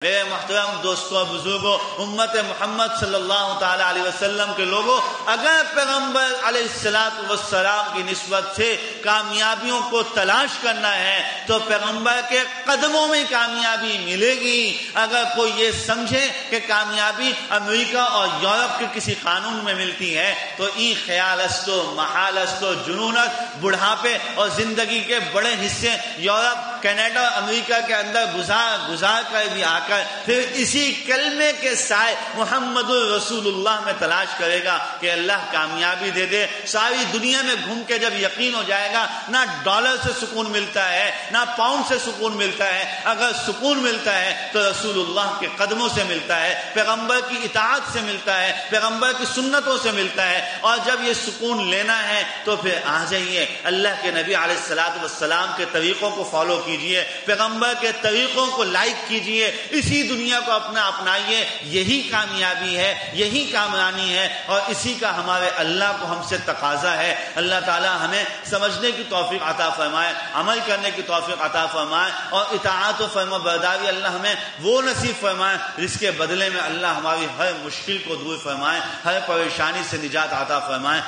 میرے محترم دوستوں بزرگوں، امت محمد صلی اللہ تعالی علیہ وسلم کے لوگوں، اگر پیغمبر علیہ الصلوۃ والسلام کی نسبت سے کامیابیوں کو تلاش کرنا ہے تو پیغمبر کے قدموں میں کامیابی ملے گی۔ اگر کوئی یہ سمجھے کہ کامیابی امریکہ اور یورپ کے کسی قانون میں ملتی ہے تو ای خیال است و محال است و جنون است۔ بڑھاپے اور زندگی کے بڑے حصے یورپ، کینیڈا، امریکہ کے اندر گزار کر بھی آ کر پھر اسی کلمے کے سائے محمد رسول اللہ میں تلاش کرے گا کہ اللہ کامیابی دے دے۔ ساری دنیا میں گھوم کے جب یقین ہو جائے گا نہ ڈالر سے سکون ملتا ہے نہ پاؤنڈ سے سکون ملتا ہے، اگر سکون ملتا ہے تو رسول اللہ کے قدموں سے ملتا ہے، پیغمبر کی اطاعت سے ملتا ہے، پیغمبر کی سنتوں سے ملتا ہے۔ اور جب یہ سکون لینا ہے تو پھر آ جائیے اللہ کے نبی علیہ الصلوۃ والسلام کے طریقوں کو فالو کیجئے، پیغمبر کے طریقوں کو لائک کیجئے، اسی دنیا کو اپنائیے۔ یہی کامیابی ہے، یہی کامرانی ہے، اور اسی کا ہمارے اللہ کو ہم سے تقاضا ہے۔ اللہ تعالی ہمیں سمجھنے کی توفیق عطا فرمائے، عمل کرنے کی توفیق عطا فرمائے، اور اطاعت و فرما برداری اللہ ہمیں وہ نصیب فرمائے جس کے بدلے میں اللہ ہماری ہر مشکل کو دور فرمائے، ہر پریشانی سے نجات عطا فرمائے۔